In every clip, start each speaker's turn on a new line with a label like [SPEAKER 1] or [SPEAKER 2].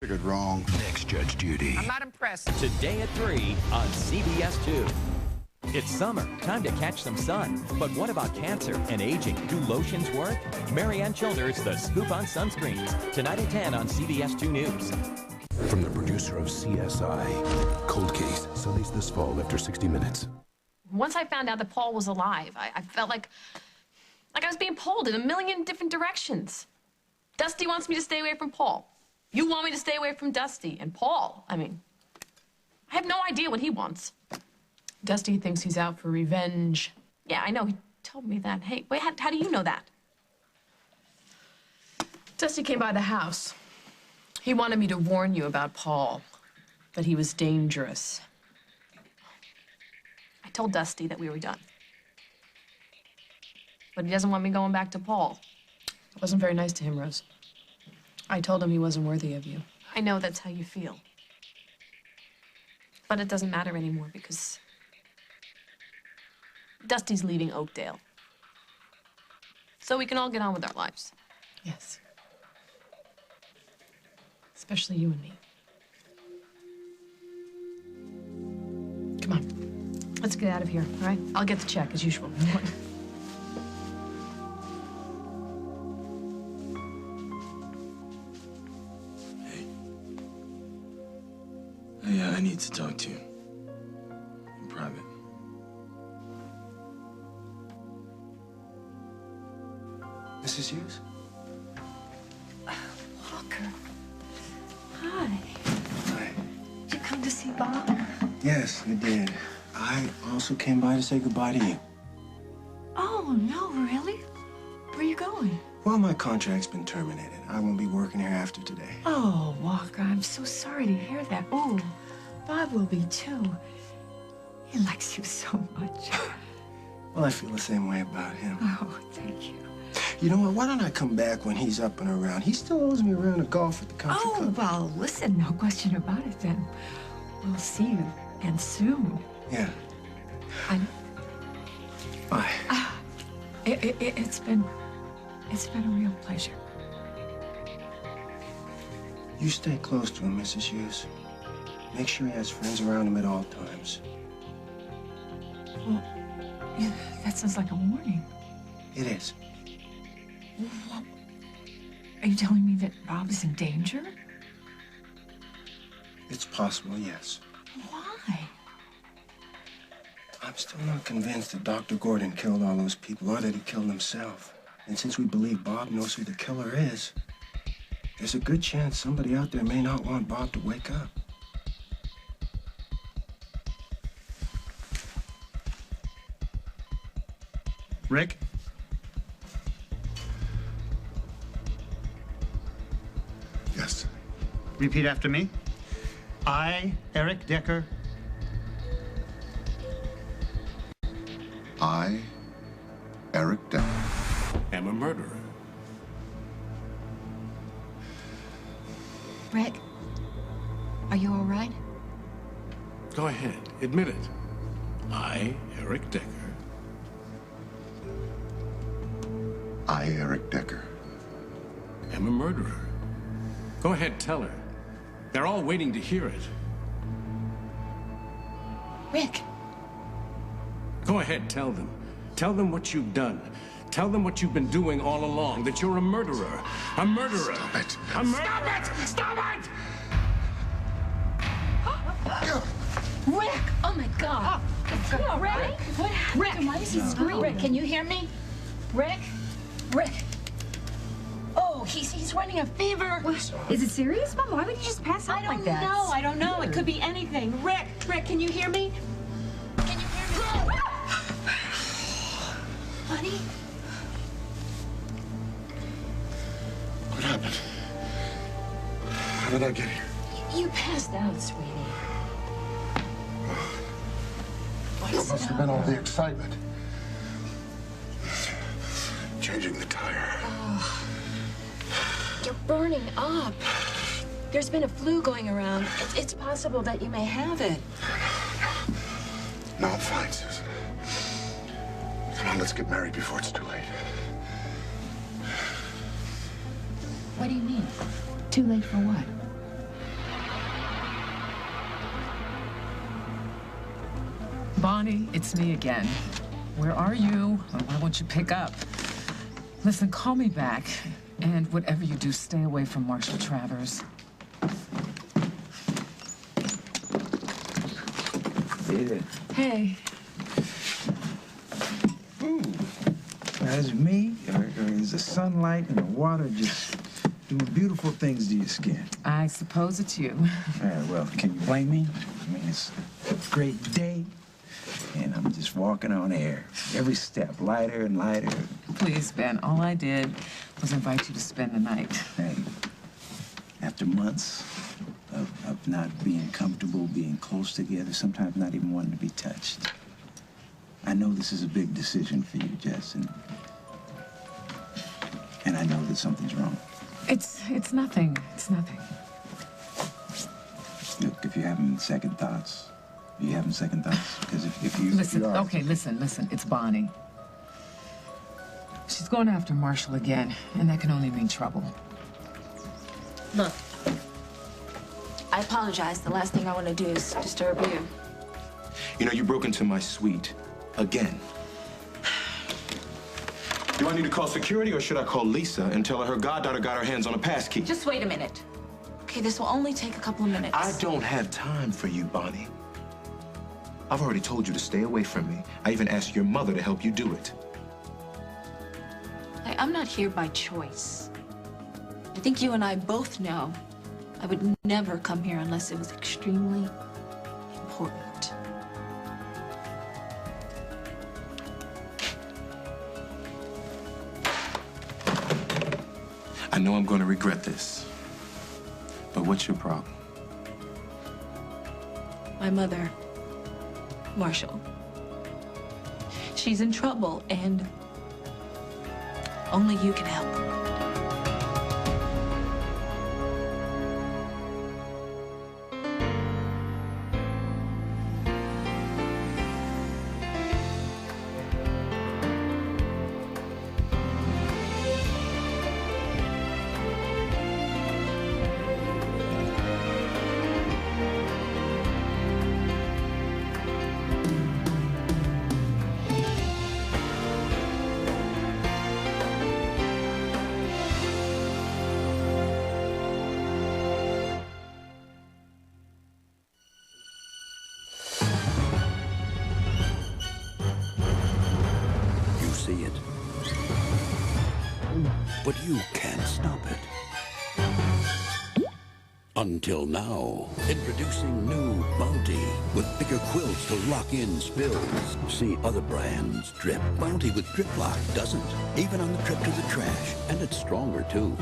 [SPEAKER 1] Figured wrong.
[SPEAKER 2] Next Judge Judy.
[SPEAKER 3] I'm not impressed.
[SPEAKER 4] Today at 3 on CBS 2. It's summer, time to catch some sun. But what about cancer and aging? Do lotions work? Marianne Childers, The Scoop on Sunscreens. Tonight at 10 on CBS 2 News.
[SPEAKER 2] From the producer of CSI, Cold Case, Sundays this fall after 60 Minutes.
[SPEAKER 5] Once I found out that Paul was alive, I felt like I was being pulled in a million different directions. Dusty wants me to stay away from Paul. You want me to stay away from Dusty. And Paul, I have no idea what he wants. Dusty thinks he's out for revenge. Yeah, I know. He told me that. Hey, wait, how do you know that? Dusty came by the house. He wanted me to warn you about Paul, that he was dangerous. I told Dusty that we were done. But he doesn't want me going back to Paul. I wasn't very nice to him, Rose. I told him he wasn't worthy of you. I know that's how you feel. But it doesn't matter anymore because Dusty's leaving Oakdale. So we can all get on with our lives. Yes. Especially you and me. Come on. Let's get out of here, all right? I'll get the check, as usual.
[SPEAKER 6] Yeah, I need to talk to you. In private. Mrs. Hughes?
[SPEAKER 7] Walker. Hi.
[SPEAKER 6] Hi.
[SPEAKER 7] Did you come to see Bob?
[SPEAKER 6] Yes, I did. I also came by to say goodbye to you.
[SPEAKER 7] Oh, no, really? Where are you going?
[SPEAKER 6] Well, my contract's been terminated. I won't be working here after today.
[SPEAKER 7] Oh, Walker, I'm so sorry to hear that. Oh, Bob will be too. He likes you so much.
[SPEAKER 6] Well, I feel the same way about him.
[SPEAKER 7] Oh, thank you.
[SPEAKER 6] You know what? Why don't I come back when he's up and around? He still owes me a round of golf at the country club.
[SPEAKER 7] Well, listen, no question about it then. We'll see you, and soon.
[SPEAKER 6] Yeah. Bye.
[SPEAKER 7] It's been a real pleasure.
[SPEAKER 6] You stay close to him, Mrs. Hughes. Make sure he has friends around him at all times.
[SPEAKER 7] Well, yeah, that sounds like a warning.
[SPEAKER 6] It is.
[SPEAKER 7] Well, are you telling me that Bob is in danger?
[SPEAKER 6] It's possible, yes.
[SPEAKER 7] Why?
[SPEAKER 6] I'm still not convinced that Dr. Gordon killed all those people or that he killed himself. And since we believe Bob knows who the killer is, there's a good chance somebody out there may not want Bob to wake up.
[SPEAKER 8] Rick?
[SPEAKER 1] Yes.
[SPEAKER 8] Repeat after me. I, Eric Decker.
[SPEAKER 1] I, Eric Decker,
[SPEAKER 2] Am a murderer.
[SPEAKER 7] Rick, are you all right?
[SPEAKER 2] Go ahead, admit it. I, Eric Decker.
[SPEAKER 1] I, Eric Decker,
[SPEAKER 2] Am a murderer. Go ahead, tell her. They're all waiting to hear it.
[SPEAKER 7] Rick.
[SPEAKER 2] Go ahead, tell them. Tell them what you've done. Tell them what you've been doing all along, that you're a murderer. A murderer.
[SPEAKER 1] Stop it.
[SPEAKER 2] A murderer. Stop it!
[SPEAKER 7] Rick! Oh, my God. Rick! What happened? Why is he screaming? Rick, can you hear me? Rick? Rick! Oh, he's running a fever.
[SPEAKER 9] Is it serious, Mom? Why would you just pass out like that?
[SPEAKER 7] I don't know. It could be anything. Rick, can you hear me? Can you hear me? Honey?
[SPEAKER 1] what happened? How did I get here?
[SPEAKER 7] You passed out, sweetie.
[SPEAKER 1] It must have been all the excitement. Changing the tire.
[SPEAKER 7] You're burning up. There's been a flu going around. It's possible that you may have it.
[SPEAKER 1] No, I'm fine, Susan. Come on, let's get married before it's too late.
[SPEAKER 9] What do you mean? Too late for what?
[SPEAKER 3] Bonnie, it's me again. Where are you? Why won't you pick up? Listen, call me back. And whatever you do, stay away from Marshall Travers.
[SPEAKER 10] Yeah.
[SPEAKER 3] Hey.
[SPEAKER 10] Ooh. Now, is it me, or is the sunlight and the water just doing beautiful things to your skin?
[SPEAKER 3] I suppose it's you.
[SPEAKER 10] Yeah, well, can you blame me? I mean, it's a great day, and I'm just walking on air. Every step, lighter and lighter.
[SPEAKER 3] Please, Ben, all I did was invite you to spend the night.
[SPEAKER 10] Hey, after months of not being comfortable, being close together, sometimes not even wanting to be touched, I know this is a big decision for you, Jess, and I know that something's wrong.
[SPEAKER 3] It's nothing. It's nothing.
[SPEAKER 10] Look, if you're having second thoughts, because if you...
[SPEAKER 3] Listen,
[SPEAKER 10] if you are,
[SPEAKER 3] okay, listen. It's Bonnie. She's going after Marshall again, and that can only mean trouble.
[SPEAKER 7] Look, I apologize. The last thing I want to do is disturb you.
[SPEAKER 6] You know, you broke into my suite again. Do I need to call security, or should I call Lisa and tell her goddaughter got her hands on a passkey?
[SPEAKER 7] Just wait a minute. Okay, this will only take a couple of minutes.
[SPEAKER 6] I don't have time for you, Bonnie. I've already told you to stay away from me. I even asked your mother to help you do it.
[SPEAKER 7] Hey, I'm not here by choice. I think you and I both know I would never come here unless it was extremely important.
[SPEAKER 6] I know I'm going to regret this, but what's your problem?
[SPEAKER 7] My mother, Marshall. She's in trouble, and only you can help.
[SPEAKER 11] See it, but you can't stop it. Until now, introducing new Bounty with bigger quills to lock in spills. See other brands drip. Bounty with Drip Lock doesn't, even on the trip to the trash, and it's stronger too.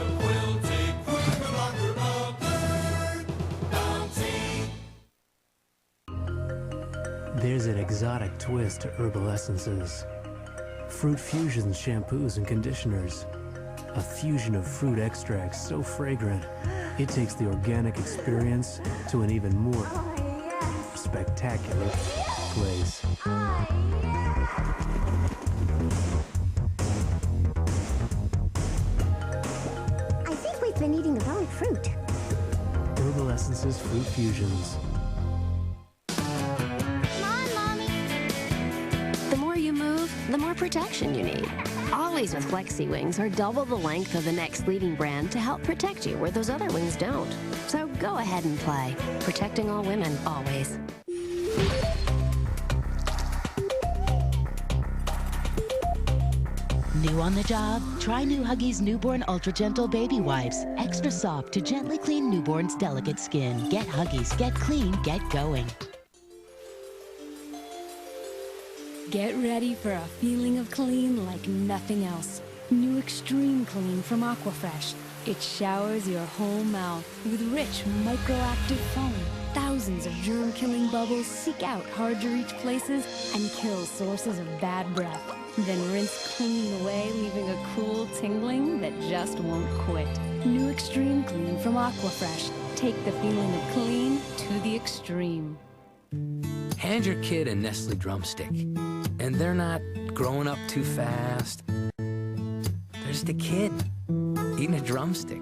[SPEAKER 12] There's an exotic twist to herbal essences. Fruit fusions, shampoos, and conditioners. A fusion of fruit extracts so fragrant, it takes the organic experience to an even more spectacular place.
[SPEAKER 13] I think we've been eating the wrong fruit.
[SPEAKER 12] Herbal essences, fruit fusions.
[SPEAKER 14] The more protection you need. Always with Flexi Wings are double the length of the next leading brand to help protect you where those other wings don't. So go ahead and play. Protecting all women, always.
[SPEAKER 15] New on the job? Try new Huggies Newborn Ultra Gentle Baby Wipes. Extra soft to gently clean newborn's delicate skin. Get Huggies, get clean, get going.
[SPEAKER 9] Get ready for a feeling of clean like nothing else. New Extreme Clean from Aquafresh. It showers your whole mouth with rich microactive foam. Thousands of germ-killing bubbles seek out hard-to-reach places and kill sources of bad breath. Then rinse clean away, leaving a cool tingling that just won't quit. New Extreme Clean from Aquafresh. Take the feeling of clean to the extreme.
[SPEAKER 16] Hand your kid a Nestle drumstick, and they're not growing up too fast. They're just a kid eating a drumstick,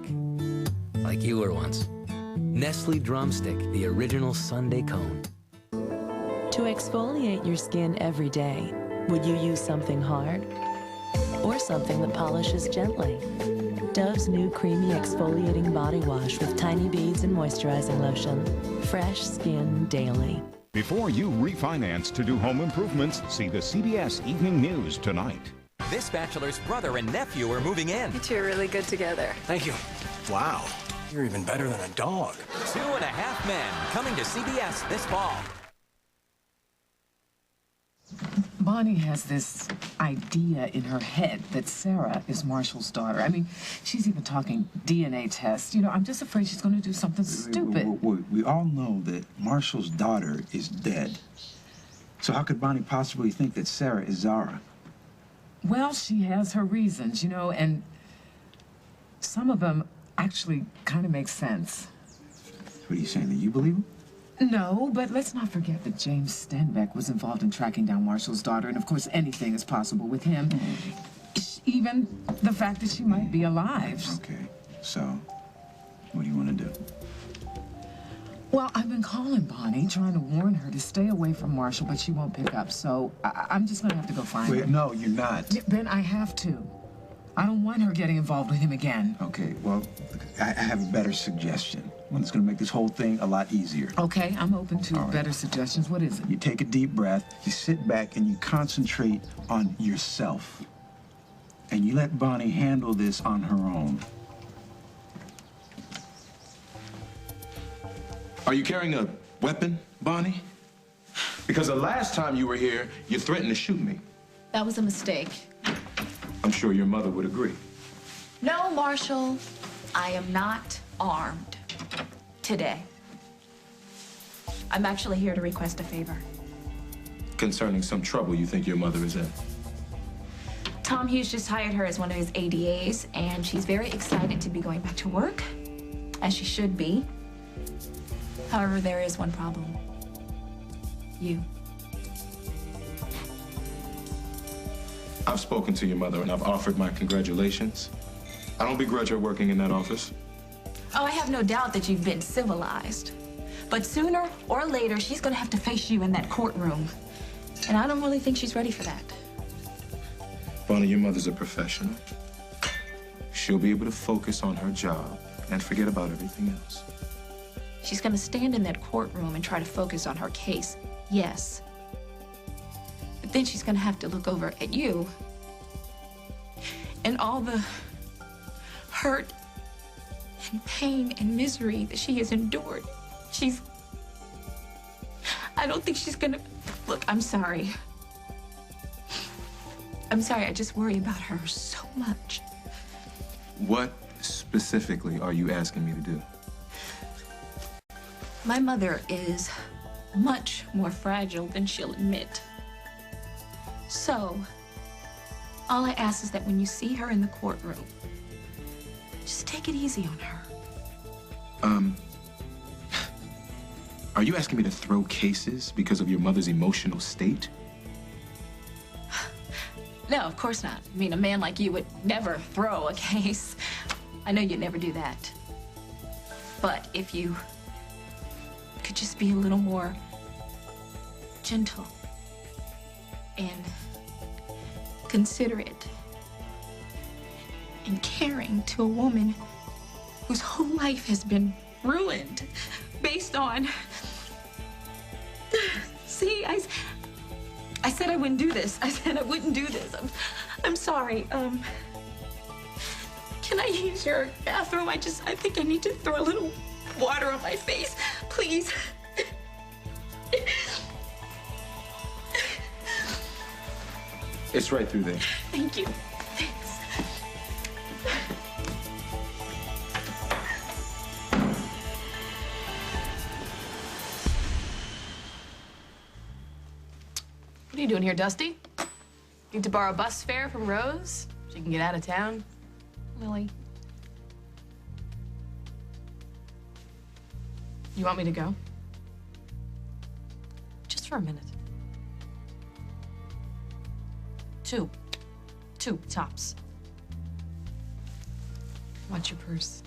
[SPEAKER 16] like you were once. Nestle Drumstick, the original Sunday cone.
[SPEAKER 17] To exfoliate your skin every day, would you use something hard or something that polishes gently? Dove's new creamy exfoliating body wash with tiny beads and moisturizing lotion. Fresh skin daily.
[SPEAKER 18] Before you refinance to do home improvements, see the CBS Evening News tonight.
[SPEAKER 4] This bachelor's brother and nephew are moving in.
[SPEAKER 19] You two are really good together.
[SPEAKER 2] Thank you. Wow, you're even better than a dog.
[SPEAKER 4] 2.5 Men, coming to CBS this fall.
[SPEAKER 3] Bonnie has this idea in her head that Sarah is Marshall's daughter. I mean, she's even talking DNA tests. You know, I'm just afraid she's going to do something stupid.
[SPEAKER 10] We all know that Marshall's daughter is dead. So how could Bonnie possibly think that Sarah is Zara?
[SPEAKER 3] Well, she has her reasons, you know, and some of them actually kind of make sense.
[SPEAKER 10] What are you saying, that you believe him?
[SPEAKER 3] No, but let's not forget that James Stenbeck was involved in tracking down Marshall's daughter, and of course anything is possible with him. Even the fact that she might be alive.
[SPEAKER 10] Okay, so what do you want to do?
[SPEAKER 3] Well, I've been calling Bonnie, trying to warn her to stay away from Marshall, but she won't pick up, so I'm just gonna have to go find her.
[SPEAKER 10] Wait, no, you're not.
[SPEAKER 3] Ben, I have to. I don't want her getting involved with him again.
[SPEAKER 10] Okay, well, I have a better suggestion. One that's gonna make this whole thing a lot easier.
[SPEAKER 3] Okay, I'm open to better suggestions. What is it?
[SPEAKER 10] You take a deep breath, you sit back, and you concentrate on yourself. And you let Bonnie handle this on her own.
[SPEAKER 1] Are you carrying a weapon, Bonnie? Because the last time you were here, you threatened to shoot me.
[SPEAKER 19] That was a mistake.
[SPEAKER 1] I'm sure your mother would agree.
[SPEAKER 19] No, Marshall, I am not armed today. I'm actually here to request a favor.
[SPEAKER 1] Concerning some trouble you think your mother is in.
[SPEAKER 19] Tom Hughes just hired her as one of his ADAs, and she's very excited to be going back to work, as she should be. However, there is one problem. You.
[SPEAKER 1] I've spoken to your mother and I've offered my congratulations. I don't begrudge her working in that office.
[SPEAKER 19] Oh, I have no doubt that you've been civilized. But sooner or later, she's gonna have to face you in that courtroom. And I don't really think she's ready for that.
[SPEAKER 1] Bonnie, your mother's a professional. She'll be able to focus on her job and forget about everything else.
[SPEAKER 19] She's gonna stand in that courtroom and try to focus on her case, yes. But then she's gonna have to look over at you and all the hurt and pain and misery that she has endured. I don't think she's gonna, look, I'm sorry. I'm sorry, I just worry about her so much.
[SPEAKER 1] What specifically are you asking me to do?
[SPEAKER 19] My mother is much more fragile than she'll admit. So, all I ask is that when you see her in the courtroom, just take it easy on her.
[SPEAKER 1] Are you asking me to throw cases because of your mother's emotional state?
[SPEAKER 19] No, of course not. I mean, a man like you would never throw a case. I know you'd never do that. But if you could just be a little more gentle and considerate and caring to a woman whose whole life has been ruined based on... See, I said I wouldn't do this. I said I wouldn't do this. I'm sorry. Can I use your bathroom? I think I need to throw a little water on my face, please.
[SPEAKER 1] It's right through there.
[SPEAKER 19] Thank you. Thanks.
[SPEAKER 5] What are you doing here, Dusty? Need to borrow bus fare from Rose so you can get out of town? Lily. You want me to go? Just for a minute. Two tops. Watch your purse.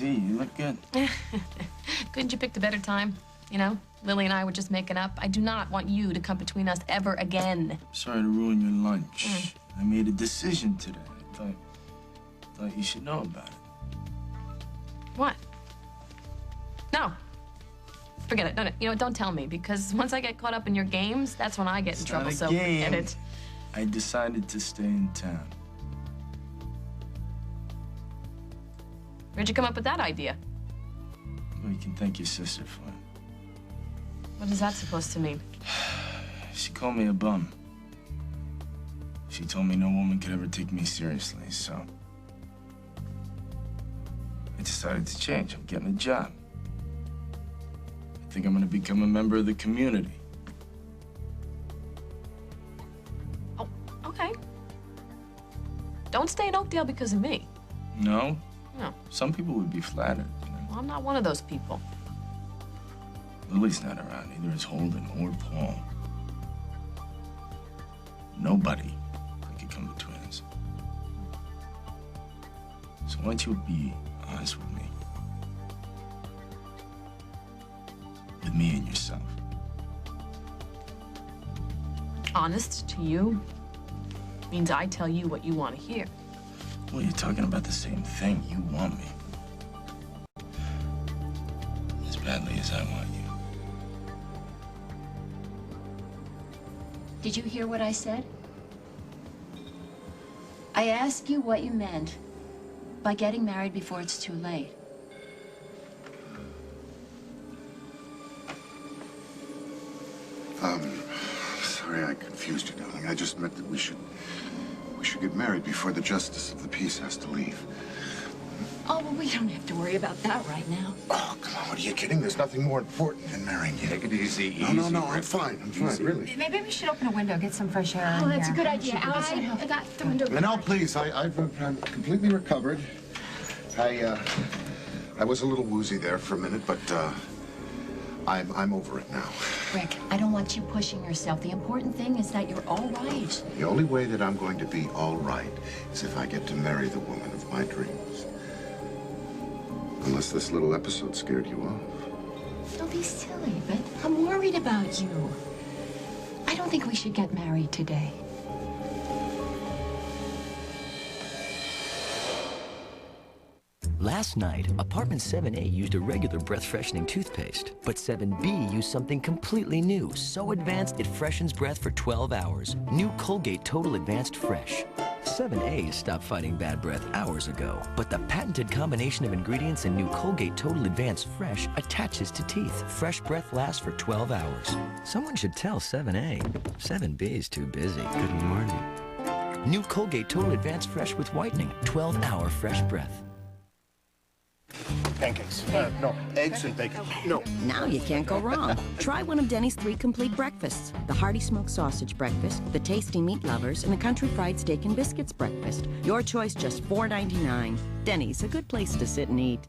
[SPEAKER 6] see. You look good.
[SPEAKER 5] Couldn't you pick a better time? You know, Lily and I were just making up. I do not want you to come between us ever again.
[SPEAKER 6] Sorry to ruin your lunch. I made a decision today. I thought you should know about it.
[SPEAKER 5] What? No. Forget it. Don't, you know, don't tell me, because once I get caught up in your games, that's when I get in trouble. So forget it.
[SPEAKER 6] I decided to stay in town.
[SPEAKER 5] Where'd you come up with that idea?
[SPEAKER 6] Well, you can thank your sister for it.
[SPEAKER 5] What is that supposed to mean?
[SPEAKER 6] She called me a bum. She told me no woman could ever take me seriously, so I decided to change. I'm getting a job. I think I'm gonna become a member of the community.
[SPEAKER 5] Oh, okay. Don't stay in Oakdale because of me.
[SPEAKER 6] No?
[SPEAKER 5] No.
[SPEAKER 6] Some people would be flattered.
[SPEAKER 5] Well, I'm not one of those people.
[SPEAKER 6] Lily's not around, neither is Holden or Paul. Nobody could come between us. So why don't you be honest with me? With me and yourself.
[SPEAKER 5] Honest to you means I tell you what you want to hear.
[SPEAKER 6] Well, you're talking about the same thing. You want me. As badly as I want you.
[SPEAKER 7] Did you hear what I said? I asked you what you meant by getting married before it's too late.
[SPEAKER 20] Sorry I confused you, darling. I just meant that we should get married before the justice of the peace has to leave.
[SPEAKER 7] Oh, well, we don't have to worry about that right now.
[SPEAKER 20] Oh, come on, what are you kidding? There's nothing more important than marrying you.
[SPEAKER 1] Take it easy,
[SPEAKER 20] No, I'm fine, really.
[SPEAKER 21] Maybe we should open a window, get some fresh air in
[SPEAKER 7] Oh, that's a
[SPEAKER 21] here.
[SPEAKER 7] good idea. Allison, I got the window.
[SPEAKER 20] No, please, I'm completely recovered. I was a little woozy there for a minute, but I'm over it now.
[SPEAKER 7] Rick, I don't want you pushing yourself. The important thing is that you're all right.
[SPEAKER 20] The only way that I'm going to be all right is if I get to marry the woman of my dreams. Unless this little episode scared you off.
[SPEAKER 7] Don't be silly, but I'm worried about you. I don't think we should get married today.
[SPEAKER 22] Last night, apartment 7A used a regular breath-freshening toothpaste, but 7B used something completely new, so advanced it freshens breath for 12 hours. New Colgate Total Advanced Fresh. 7A stopped fighting bad breath hours ago, but the patented combination of ingredients in new Colgate Total Advanced Fresh attaches to teeth. Fresh breath lasts for 12 hours. Someone should tell 7A. 7B's too busy. Good morning. New Colgate Total Advanced Fresh with whitening. 12-hour fresh breath.
[SPEAKER 23] Pancakes. No, eggs and bacon. No.
[SPEAKER 24] Now you can't go wrong. Try one of Denny's 3 complete breakfasts. The hearty smoked sausage breakfast, the tasty meat lovers, and the country fried steak and biscuits breakfast. Your choice, just $4.99. Denny's, a good place to sit and eat.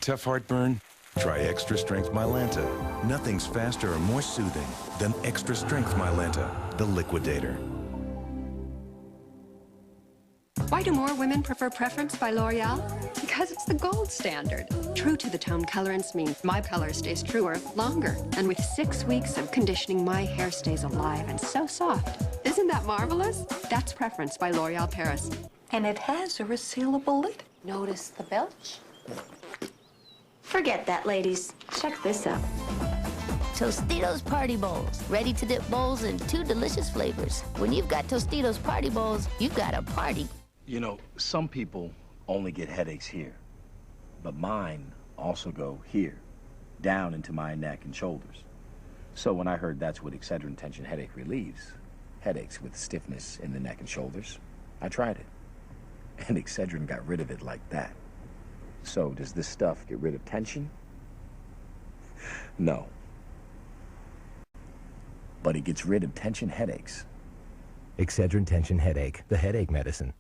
[SPEAKER 25] Tough heartburn? Try Extra Strength Mylanta. Nothing's faster or more soothing than Extra Strength Mylanta, the liquidator.
[SPEAKER 26] Why do more women prefer Preference by L'Oreal? Because it's the gold standard. True to the tone colorants means my color stays truer longer. And with 6 weeks of conditioning, my hair stays alive and so soft. Isn't that marvelous? That's Preference by L'Oreal Paris.
[SPEAKER 27] And it has a resealable lid.
[SPEAKER 14] Notice the belch? Forget that, ladies. Check this out. Tostitos Party Bowls. Ready to dip bowls in 2 delicious flavors. When you've got Tostitos Party Bowls, you've got a party.
[SPEAKER 28] You know, some people only get headaches here, but mine also go here, down into my neck and shoulders. So when I heard that's what Excedrin Tension Headache relieves, headaches with stiffness in the neck and shoulders, I tried it. And Excedrin got rid of it like that. So does this stuff get rid of tension? No. But it gets rid of tension headaches.
[SPEAKER 29] Excedrin Tension Headache, the headache medicine.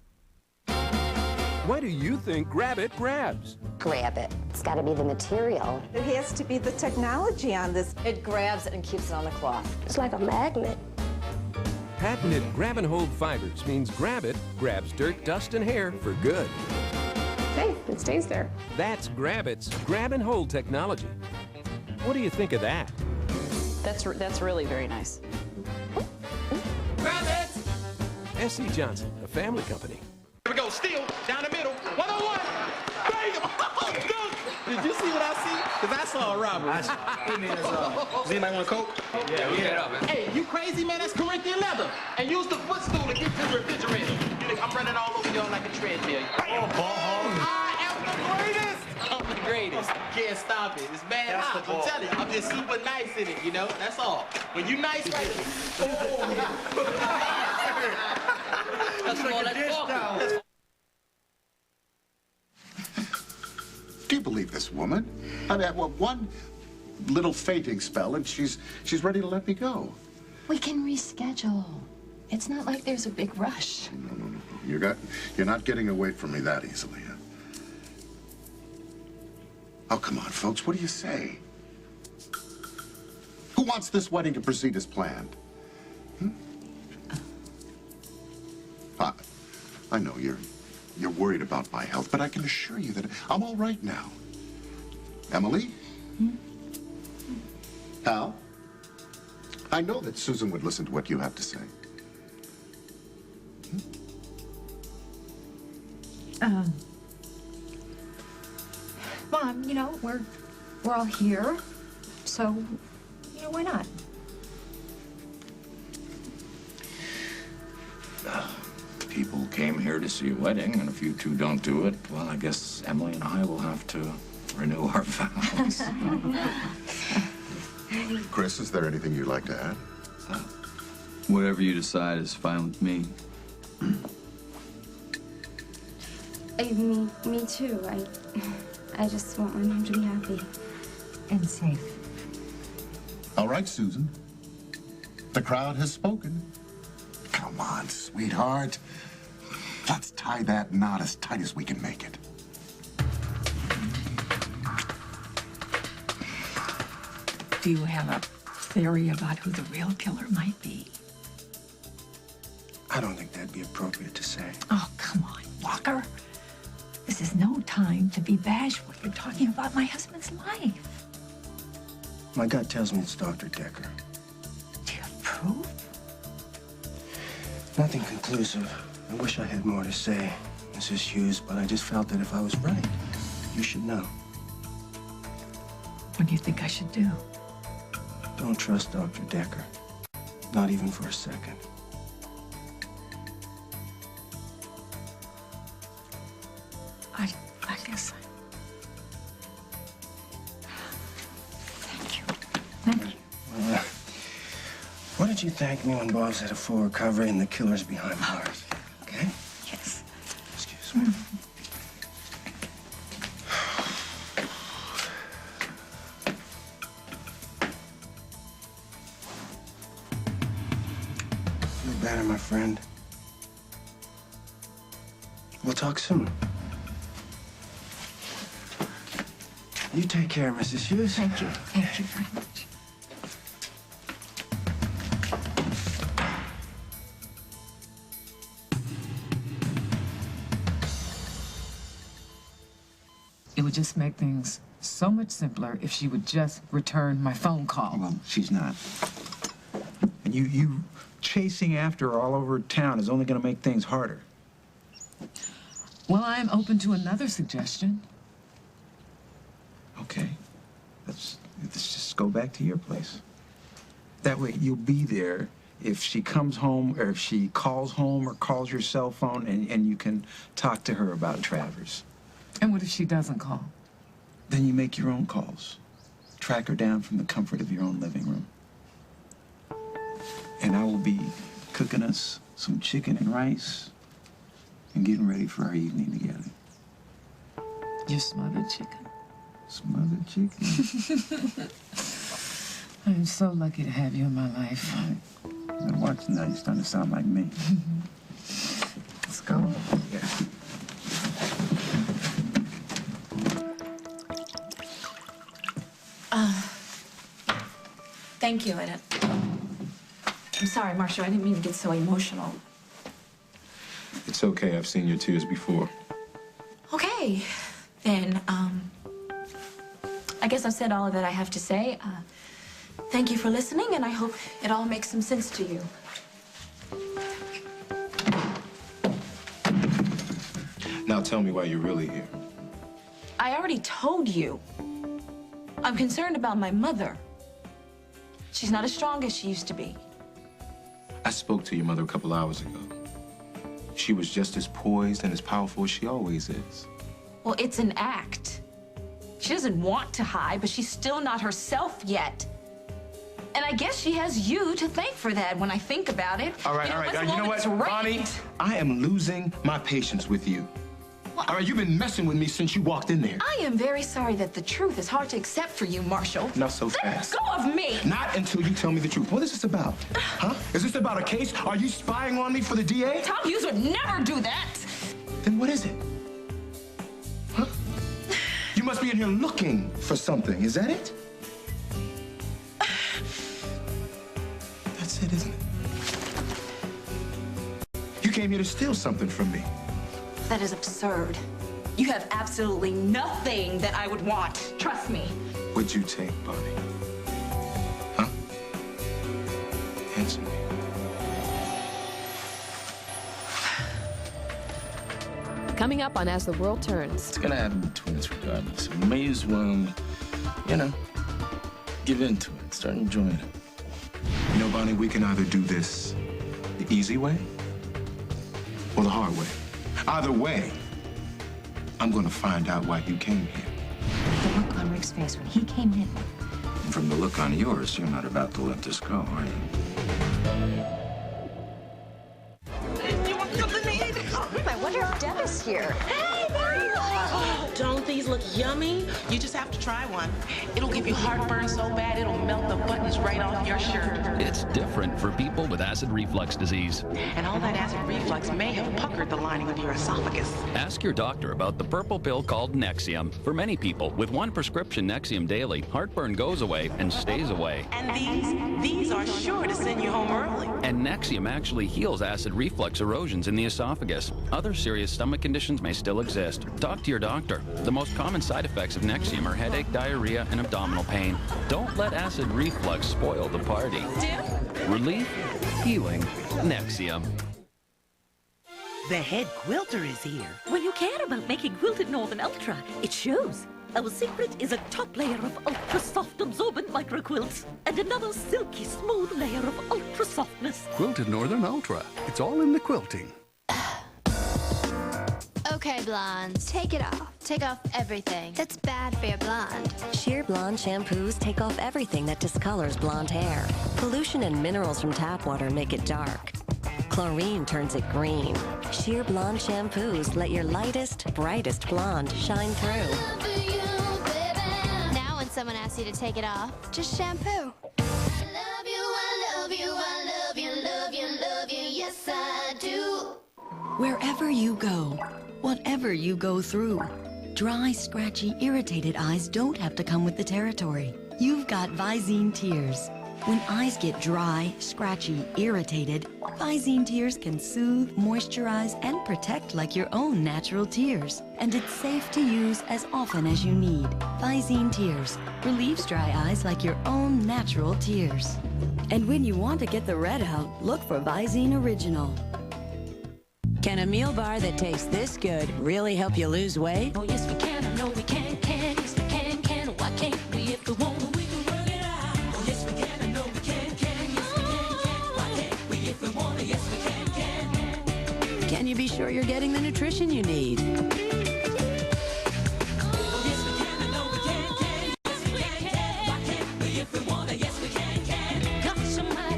[SPEAKER 30] Why do you think Grab It grabs?
[SPEAKER 14] Grab it. It's got to be the material.
[SPEAKER 31] It has to be the technology on this.
[SPEAKER 32] It grabs it and keeps it on the cloth.
[SPEAKER 14] It's like a magnet.
[SPEAKER 30] Patented grab and hold fibers means Grab It grabs dirt, dust, and hair for good.
[SPEAKER 2] Hey, it stays there.
[SPEAKER 30] That's Grab It's grab and hold technology. What do you think of that?
[SPEAKER 2] That's really very nice.
[SPEAKER 30] Grab it! S.C. Johnson, a family company.
[SPEAKER 8] Here we go, steal, down the middle, 101, bam! Did you see what I see? Because I saw a robbery. Does anybody want a Coke? Yeah, we get up, man. Hey, you crazy, man? That's Corinthian leather. And use the footstool to get to the refrigerator. You think I'm running all over y'all like a treadmill. Oh, I am the greatest! I'm the greatest. Can't stop it. It's bad hot. I'm telling you, I'm just super nice in it, you know? That's all. When you nice, right? That's like a dish towel.
[SPEAKER 20] Do you believe this woman? I mean, well, one little fainting spell and she's ready to let me go.
[SPEAKER 7] We can reschedule. It's not like there's a big rush.
[SPEAKER 20] No. You're not getting away from me that easily. Huh? Oh, come on, folks. What do you say? Who wants this wedding to proceed as planned? I know you're worried about my health, but I can assure you that I'm all right now. Emily? Hal? I know that Susan would listen to what you have to say.
[SPEAKER 7] Mom, you know, we're all here, so, you know, why not?
[SPEAKER 9] People came here to see a wedding, and if you two don't do it, well, I guess Emily and I will have to renew our vows.
[SPEAKER 20] Chris, is there anything you'd like to add?
[SPEAKER 9] Whatever you decide is fine with me.
[SPEAKER 11] Me too. I just want my mom to be happy.
[SPEAKER 7] And safe.
[SPEAKER 20] All right, Susan. The crowd has spoken. Come on, sweetheart. Let's tie that knot as tight as we can make it.
[SPEAKER 7] Do you have a theory about who the real killer might be?
[SPEAKER 6] I don't think that'd be appropriate to say.
[SPEAKER 7] Oh, come on, Walker. This is no time to be bashful. You're talking about my husband's life.
[SPEAKER 6] My gut tells me it's Dr. Decker.
[SPEAKER 7] Do you have proof?
[SPEAKER 6] Nothing conclusive. I wish I had more to say, Mrs. Hughes, but I just felt that if I was right, you should know.
[SPEAKER 7] What do you think I should do?
[SPEAKER 6] Don't trust Dr. Decker. Not even for a second.
[SPEAKER 7] I guess Thank you. Thank you.
[SPEAKER 6] Well, why don't you thank me when Bob's had a full recovery and the killer's behind bars? Okay?
[SPEAKER 7] Yes.
[SPEAKER 6] Excuse me. Feel better, my friend. We'll talk soon. You take care, Mrs. Hughes.
[SPEAKER 7] Thank you. Thank you very much. It would just make things so much simpler if she would just return my phone call.
[SPEAKER 10] Well, she's not. And you chasing after her all over town is only going to make things harder.
[SPEAKER 3] Well, I'm open to another suggestion.
[SPEAKER 10] Okay. Let's just go back to your place. That way you'll be there if she comes home or if she calls home or calls your cell phone and you can talk to her about Travers.
[SPEAKER 3] And what if she doesn't call?
[SPEAKER 10] Then you make your own calls. Track her down from the comfort of your own living room. And I will be cooking us some chicken and rice and getting ready for our evening together.
[SPEAKER 3] Your smothered chicken.
[SPEAKER 10] Smothered chicken.
[SPEAKER 3] I'm so lucky to have you in my life.
[SPEAKER 10] That works nice. Doesn't sound like me.
[SPEAKER 3] Let's go.
[SPEAKER 10] Yeah.
[SPEAKER 19] Thank you, Edith. I'm sorry, Marshall. I didn't mean to get so emotional.
[SPEAKER 9] It's okay. I've seen your tears before.
[SPEAKER 19] Okay, then, I guess I've said all that I have to say. Thank you for listening, and I hope it all makes some sense to you.
[SPEAKER 9] Now tell me why you're really here.
[SPEAKER 19] I already told you. I'm concerned about my mother. She's not as strong as she used to be.
[SPEAKER 9] I spoke to your mother a couple hours ago. She was just as poised and as powerful as she always is.
[SPEAKER 19] Well, it's an act. She doesn't want to hide, but she's still not herself yet. And I guess she has you to thank for that when I think about it.
[SPEAKER 9] All right. You know what, Bonnie? I am losing my patience with you.
[SPEAKER 19] Well,
[SPEAKER 9] all right, you've been messing with me since you walked in there.
[SPEAKER 19] I am very sorry that the truth is hard to accept for you, Marshall.
[SPEAKER 9] Not so fast.
[SPEAKER 19] Let go of me!
[SPEAKER 9] Not until you tell me the truth. What is this about? Huh? Is this about a case? Are you spying on me for the DA?
[SPEAKER 19] Tom Hughes would never do that!
[SPEAKER 9] Then what is it? Huh? You must be in here looking for something. Is that it? That's it, isn't it? You came here to steal something from me.
[SPEAKER 19] That is absurd. You have absolutely nothing that I would want. Trust me.
[SPEAKER 9] What'd you take, Bonnie? Huh? Answer me.
[SPEAKER 2] Coming up on As the World Turns.
[SPEAKER 9] It's gonna happen between us regardless. We may as well, give into it. Start enjoying it. You know, Bonnie, we can either do this the easy way or the hard way. Either way, I'm gonna find out why you came here.
[SPEAKER 7] The look on Rick's face when he came in.
[SPEAKER 9] And from the look on yours, you're not about to let this go, are you?
[SPEAKER 1] You want something to eat? I wonder if Deb is here. Hey, there you are.
[SPEAKER 4] Don't these look yummy? You just have to try one. It'll give you heartburn so bad it'll melt the buttons right off your shirt.
[SPEAKER 5] It's different for people with acid reflux disease.
[SPEAKER 4] And all that acid reflux may have puckered the lining of your esophagus.
[SPEAKER 5] Ask your doctor about the purple pill called Nexium. For many people, with one prescription Nexium daily, heartburn goes away and stays away.
[SPEAKER 4] And these are sure to send you home early.
[SPEAKER 5] And Nexium actually heals acid reflux erosions in the esophagus. Other serious stomach conditions may still exist. Talk to your doctor. The most common side effects of Nexium are headache, diarrhea, and abdominal pain. Don't let acid reflux spoil the party. Relief, healing, Nexium.
[SPEAKER 12] The head quilter is here. When you care about making quilted Northern Ultra, it shows. Our secret is a top layer of ultra-soft absorbent microquilts and another silky smooth layer of ultra-softness.
[SPEAKER 13] Quilted Northern Ultra. It's all in the quilting.
[SPEAKER 14] Okay, blondes, take it off. Take off everything. That's bad for your blonde.
[SPEAKER 24] Sheer Blonde shampoos take off everything that discolors blonde hair. Pollution and minerals from tap water make it dark. Chlorine turns it green. Sheer Blonde shampoos let your lightest, brightest blonde shine through.
[SPEAKER 14] Now when someone asks you to take it off, just shampoo. Yes, I do.
[SPEAKER 24] Wherever you go, whatever you go through, dry, scratchy, irritated eyes don't have to come with the territory. You've got Visine Tears. When eyes get dry, scratchy, irritated, Visine Tears can soothe, moisturize, and protect like your own natural tears. And it's safe to use as often as you need. Visine Tears relieves dry eyes like your own natural tears. And when you want to get the red out, look for Visine Original.
[SPEAKER 15] Can a meal bar that tastes this good really help you lose weight?
[SPEAKER 7] Oh, yes, we can. I know we can. Yes, we can. Why can't we if we want? We can work it out. Oh, yes, we can. I know we can. Yes, we can. Why can't we if we want? Yes, we can.
[SPEAKER 15] Can you be sure you're getting the nutrition you need?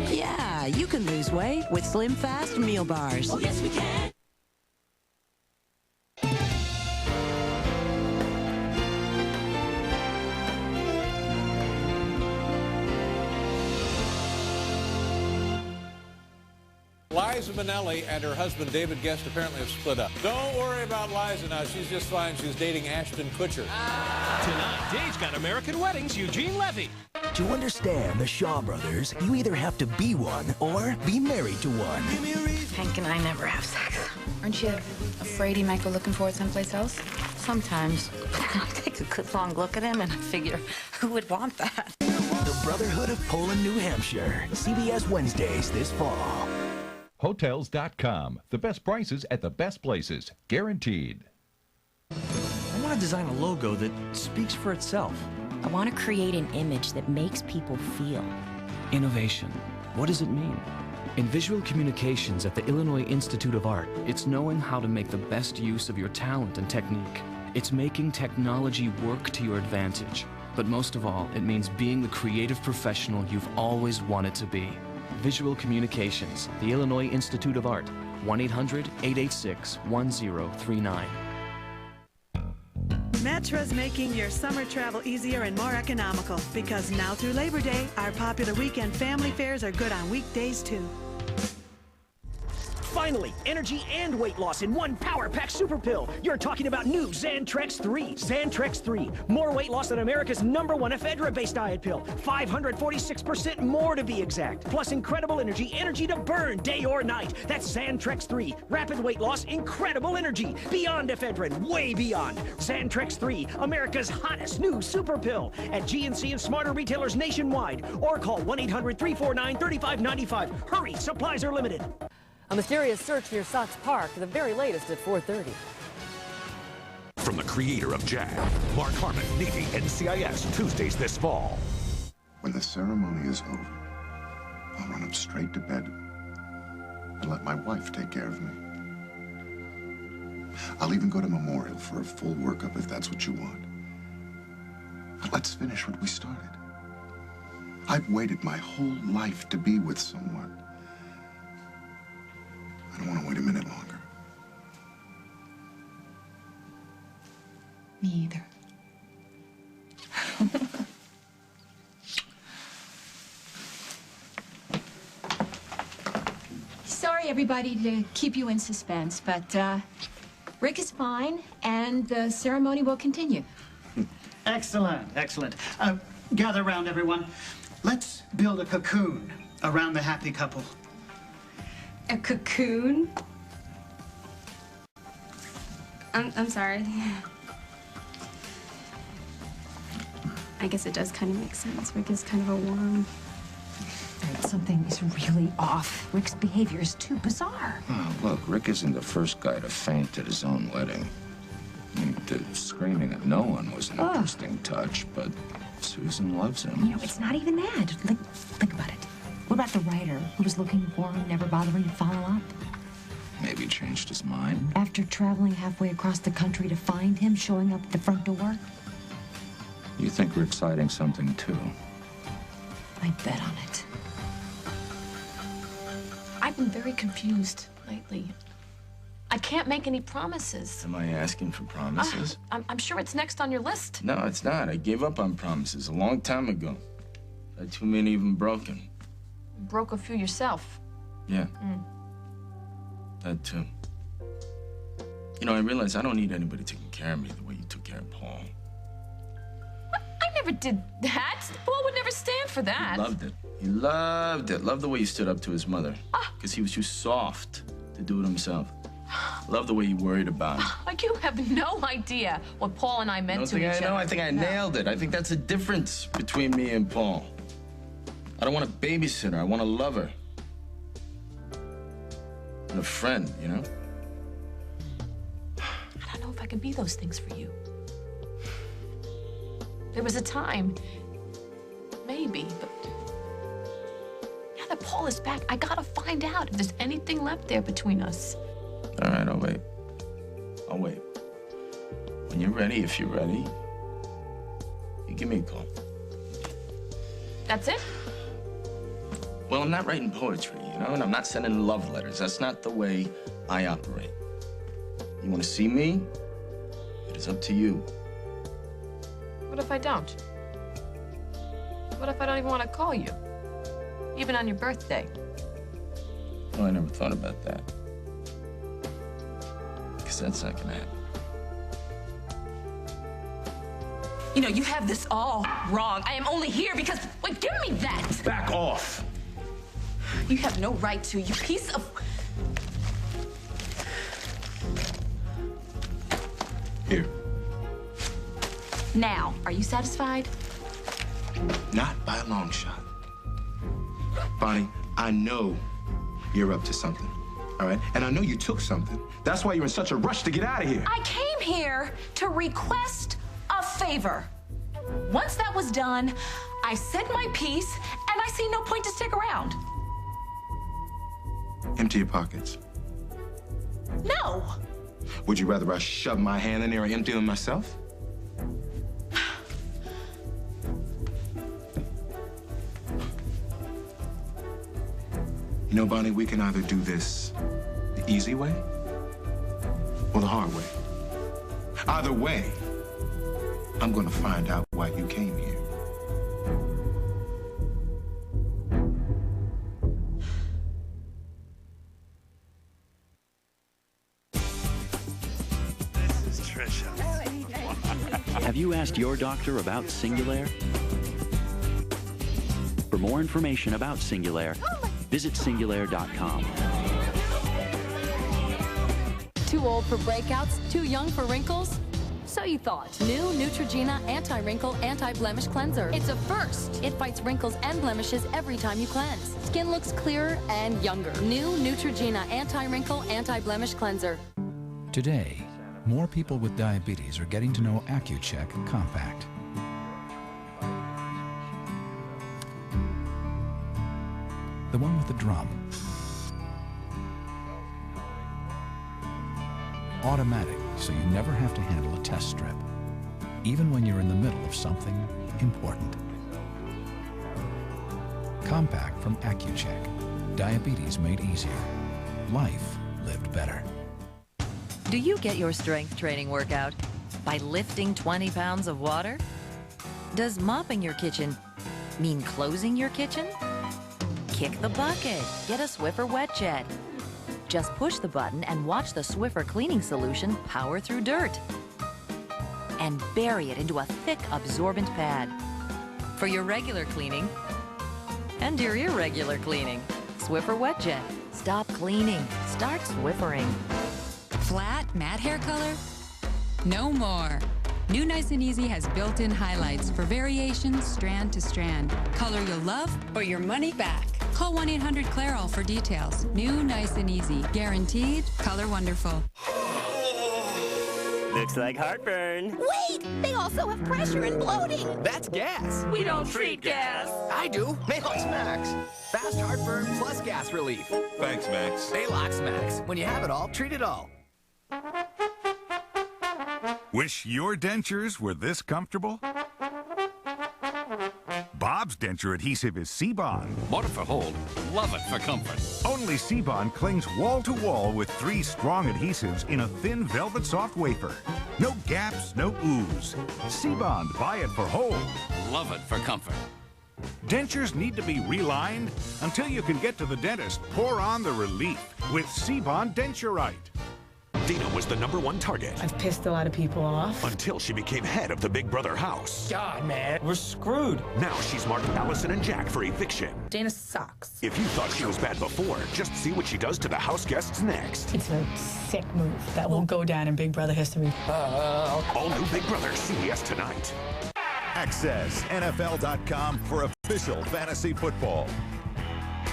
[SPEAKER 15] Yeah, you can lose weight with Slim Fast meal bars.
[SPEAKER 7] Oh, yes, we can.
[SPEAKER 16] Liza Minnelli and her husband David Guest apparently have split up. Don't worry about Liza now. She's just fine. She's dating Ashton Kutcher.
[SPEAKER 17] Tonight, Dave's got American Weddings, Eugene Levy.
[SPEAKER 18] To understand the Shaw Brothers, you either have to be one or be married to one.
[SPEAKER 7] Hank and I never have sex. Aren't you afraid he might go looking for it someplace else? Sometimes. I take a good long look at him and I figure, who would want that?
[SPEAKER 18] The Brotherhood of Poland, New Hampshire. CBS Wednesdays this fall.
[SPEAKER 21] Hotels.com. The best prices at the best places. Guaranteed.
[SPEAKER 22] I want to design a logo that speaks for itself.
[SPEAKER 23] I want to create an image that makes people feel.
[SPEAKER 25] Innovation. What does it mean? In visual communications at the Illinois Institute of Art, it's knowing how to make the best use of your talent and technique. It's making technology work to your advantage. But most of all, it means being the creative professional you've always wanted to be. Visual Communications, the Illinois Institute of Art, 1-800-886-1039.
[SPEAKER 26] Metra's making your summer travel easier and more economical because now through Labor Day, our popular weekend family fares are good on weekdays too.
[SPEAKER 27] Finally, energy and weight loss in one Power Pack Super Pill. You're talking about new Xantrex 3. Xantrex 3. More weight loss than America's #1 ephedra-based diet pill. 546% more to be exact. Plus incredible energy, energy to burn day or night. That's Xantrex 3. Rapid weight loss, incredible energy. Beyond ephedrine, way beyond. Xantrex 3, America's hottest new super pill. At GNC and smarter retailers nationwide. Or call 1-800-349-3595. Hurry, supplies are limited.
[SPEAKER 28] A mysterious search near Sox Park, the very latest at 4:30.
[SPEAKER 31] From the creator of Jag, Mark Harmon, Navy, NCIS, Tuesdays this fall.
[SPEAKER 20] When the ceremony is over, I'll run up straight to bed and let my wife take care of me. I'll even go to Memorial for a full workup if that's what you want. But let's finish what we started. I've waited my whole life to be with someone. I don't want to wait a minute longer.
[SPEAKER 7] Me either. Sorry, everybody, to keep you in suspense, but Rick is fine, and the ceremony will continue.
[SPEAKER 32] Excellent, excellent. Gather around, everyone. Let's build a cocoon around the happy couple.
[SPEAKER 11] A cocoon? I'm sorry. I guess it does kind of make sense. Rick is kind of a worm.
[SPEAKER 1] Something is really off. Rick's behavior is too bizarre.
[SPEAKER 33] Oh, look, Rick isn't the first guy to faint at his own wedding. I mean, the screaming at no one was an interesting touch, but Susan loves him.
[SPEAKER 1] You know, it's not even that. Think about it. What about the writer who was looking for him, never bothering to follow up?
[SPEAKER 33] Maybe he changed his mind.
[SPEAKER 1] After traveling halfway across the country to find him, showing up at the front door?
[SPEAKER 33] You think Rick's hiding something, too?
[SPEAKER 1] I bet on it.
[SPEAKER 19] I've been very confused lately. I can't make any promises.
[SPEAKER 33] Am I asking for promises?
[SPEAKER 19] I'm sure it's next on your list.
[SPEAKER 33] No, it's not. I gave up on promises a long time ago. Had too many even broken.
[SPEAKER 19] Broke a few yourself.
[SPEAKER 33] Yeah. That too. You know, I realize I don't need anybody taking care of me the way you took care of Paul.
[SPEAKER 19] What? I never did that. Paul would never stand for that.
[SPEAKER 33] He loved it. He loved it. Loved the way you stood up to his mother. Because he was too soft to do it himself. Loved the way you worried about him.
[SPEAKER 19] Like you have no idea what Paul and I meant to each other.
[SPEAKER 33] I think I nailed it. I think that's the difference between me and Paul. I don't want a babysitter. I want a lover. And a friend, you know?
[SPEAKER 19] I don't know if I can be those things for you. There was a time, maybe, but now that Paul is back, I gotta find out if there's anything left there between us.
[SPEAKER 33] All right, I'll wait. I'll wait. When you're ready, if you're ready, you give me a call.
[SPEAKER 19] That's it?
[SPEAKER 33] Well, I'm not writing poetry, you know, and I'm not sending love letters. That's not the way I operate. You want to see me? It is up to you.
[SPEAKER 19] What if I don't? What if I don't even want to call you? Even on your birthday?
[SPEAKER 33] Well, I never thought about that. Because that's not gonna happen.
[SPEAKER 19] You know, you have this all wrong. I am only here because... Wait, give me that!
[SPEAKER 33] Back off!
[SPEAKER 19] You have no right to, you piece of...
[SPEAKER 33] Here.
[SPEAKER 19] Now, are you satisfied?
[SPEAKER 33] Not by a long shot. Bonnie, I know you're up to something, all right? And I know you took something. That's why you're in such a rush to get out of here.
[SPEAKER 19] I came here to request a favor. Once that was done, I said my piece, and I see no point to stick around.
[SPEAKER 33] Empty your pockets.
[SPEAKER 19] No.
[SPEAKER 33] Would you rather I shove my hand in there or empty them myself? You know, Bonnie, we can either do this the easy way or the hard way. Either way, I'm gonna find out why you came here.
[SPEAKER 2] This is Trisha.
[SPEAKER 3] Have you asked your doctor about Singulair? For more information about Singulair, visit Singulair.com.
[SPEAKER 28] Too old for breakouts? Too young for wrinkles? So you thought. New Neutrogena Anti-Wrinkle Anti-Blemish Cleanser. It's a first. It fights wrinkles and blemishes every time you cleanse. Skin looks clearer and younger. New Neutrogena Anti-Wrinkle Anti-Blemish Cleanser.
[SPEAKER 4] Today, more people with diabetes are getting to know Atwt Compact. The one with the drum. Automatic, so you never have to handle a test strip, even when you're in the middle of something important. Compact from Atwt. Diabetes made easier. Life lived better.
[SPEAKER 5] Do you get your strength training workout by lifting 20 pounds of water? Does mopping your kitchen mean closing your kitchen? Kick the bucket. Get a Swiffer Wet Jet. Just push the button and watch the Swiffer cleaning solution power through dirt. And bury it into a thick, absorbent pad. For your regular cleaning and your irregular cleaning. Swiffer Wet Jet. Stop cleaning. Start Swiffering.
[SPEAKER 6] Flat, matte hair color? No more. New Nice and Easy has built-in highlights for variations strand to strand. Color you'll love or your money back. Call 1-800-CLAROL for details. New Nice and Easy. Guaranteed color wonderful.
[SPEAKER 8] Looks like heartburn.
[SPEAKER 9] Wait! They also have pressure and bloating.
[SPEAKER 8] That's gas.
[SPEAKER 9] We don't treat gas.
[SPEAKER 8] I do. Maalox Max. Fast heartburn plus gas relief.
[SPEAKER 31] Thanks, Max.
[SPEAKER 8] Maalox Max. When you have it all, treat it all.
[SPEAKER 10] Wish your dentures were this comfortable? Bob's denture adhesive is C-Bond.
[SPEAKER 17] Bought it for hold, love it for comfort.
[SPEAKER 10] Only C-Bond clings wall-to-wall with 3 strong adhesives in a thin velvet soft wafer. No gaps, no ooze. C-Bond, buy it for hold.
[SPEAKER 17] Love it for comfort.
[SPEAKER 10] Dentures need to be relined? Until you can get to the dentist, pour on the relief with C-Bond Denturite.
[SPEAKER 31] Dina was the #1 target.
[SPEAKER 12] I've pissed a lot of people off.
[SPEAKER 31] Until she became head of the Big Brother house.
[SPEAKER 12] God, man, we're screwed.
[SPEAKER 31] Now she's marked Allison and Jack for eviction.
[SPEAKER 12] Dana sucks.
[SPEAKER 31] If you thought she was bad before, just see what she does to the house guests next.
[SPEAKER 12] It's a sick move that will go down in Big Brother history.
[SPEAKER 31] All new Big Brother, CBS tonight.
[SPEAKER 13] Access NFL.com for official fantasy football.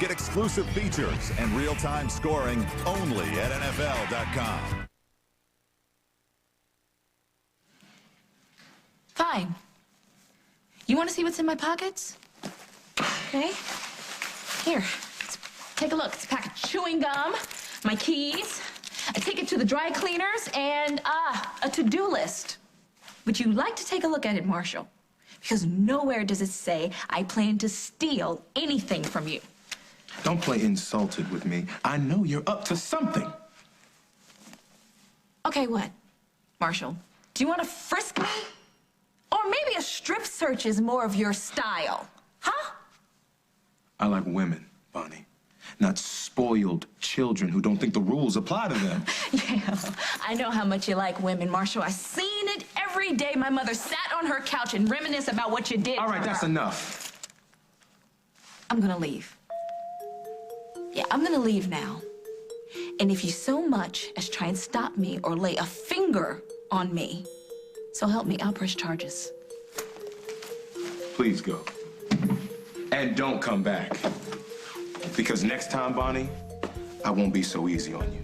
[SPEAKER 13] Get exclusive features and real-time scoring only at NFL.com.
[SPEAKER 19] Fine. You want to see what's in my pockets? Okay. Here, take a look. It's a pack of chewing gum, my keys, a ticket to the dry cleaners, and, a to-do list. Would you like to take a look at it, Marshall? Because nowhere does it say I plan to steal anything from you.
[SPEAKER 33] Don't play insulted with me. I know you're up to something.
[SPEAKER 19] Okay, what? Marshall, do you want to frisk me? Or maybe a strip search is more of your style, huh?
[SPEAKER 33] I like women, Bonnie. not spoiled children who don't think the rules apply to them.
[SPEAKER 19] Yeah, I know how much you like women, Marshall. I've seen it every day. My mother sat on her couch and reminisced about what you did.
[SPEAKER 33] All right, that's
[SPEAKER 19] her.
[SPEAKER 33] enough.
[SPEAKER 19] I'm gonna leave. Yeah, I'm gonna leave now. And if you so much as try and stop me or lay a finger on me, so help me, I'll press charges.
[SPEAKER 33] Please go. And don't come back. Because next time, Bonnie, I won't be so easy on you.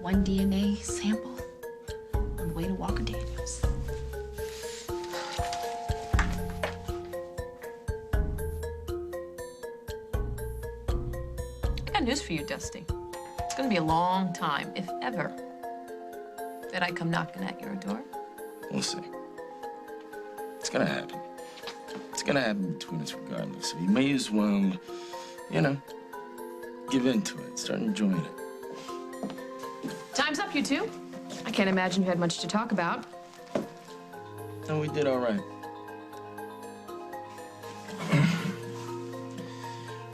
[SPEAKER 19] One DNA sample on the way to Walker Daniels. I got news for you, Dusty. It's gonna be a long time, if ever, that I come knocking at your door.
[SPEAKER 33] We'll see. It's gonna happen. It's gonna happen between us regardless. So you may as well, you know, give in to it. Start enjoying it.
[SPEAKER 19] Time's up, you two. I can't imagine you had much to talk about.
[SPEAKER 33] No, we did all right.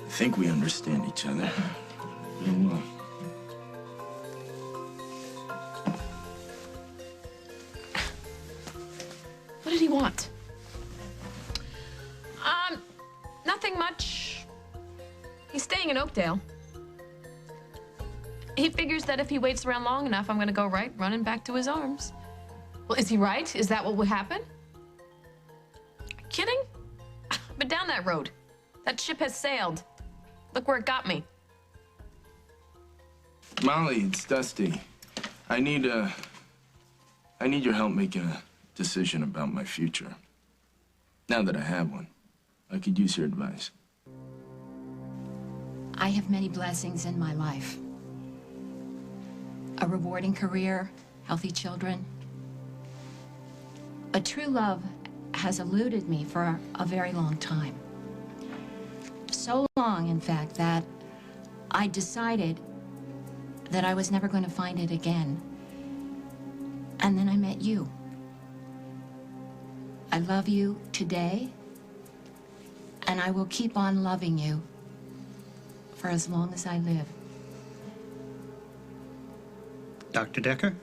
[SPEAKER 33] I think we understand each other really well.
[SPEAKER 19] What did he want? Nothing much. He's staying in Oakdale. He figures that if he waits around long enough, I'm gonna go right running back to his arms. Well, is he right? Is that what would happen? Kidding? But down that road. That ship has sailed. Look where it got me.
[SPEAKER 33] Molly, it's Dusty. I need your help making a decision about my future. Now that I have one, I could use your advice.
[SPEAKER 2] I have many blessings in my life. A rewarding career, healthy children. But true love has eluded me for a very long time. So long, in fact, that I decided that I was never going to find it again. And then I met you. I love you today, and I will keep on loving you for as long as I live.
[SPEAKER 32] Dr. Decker?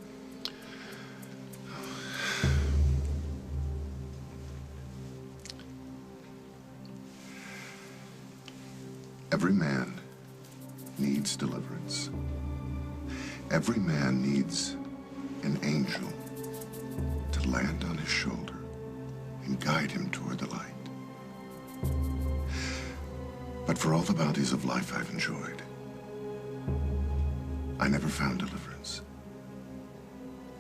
[SPEAKER 20] Every man needs deliverance. Every man needs an angel to land on his shoulder and guide him toward the light. But for all the bounties of life I've enjoyed, I never found deliverance.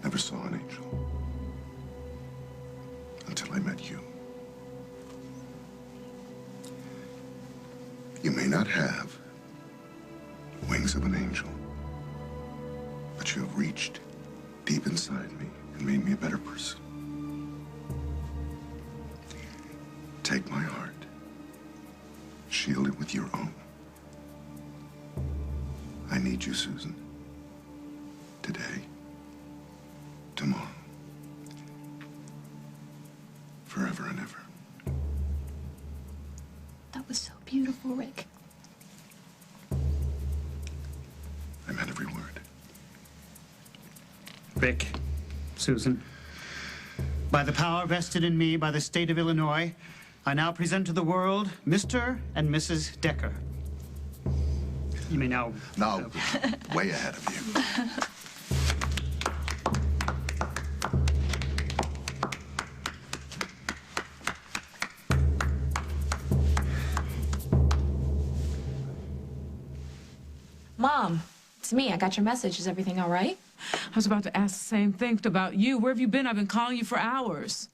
[SPEAKER 20] Never saw an angel. Until I met you. You may not have wings of an angel, but you have reached deep inside me and made me a better person. Take my heart, shield it with your own. I need you, Susan. Today, tomorrow, forever and ever.
[SPEAKER 19] That was so beautiful, Rick.
[SPEAKER 20] I meant every word.
[SPEAKER 32] Rick, Susan, by the power vested in me by the state of Illinois, I now present to the world Mr. and Mrs. Decker. You may now...
[SPEAKER 20] No, way ahead of you.
[SPEAKER 19] Mom, it's me. I got your message. Is everything all right?
[SPEAKER 14] I was about to ask the same thing about you. Where have you been? I've been calling you for hours.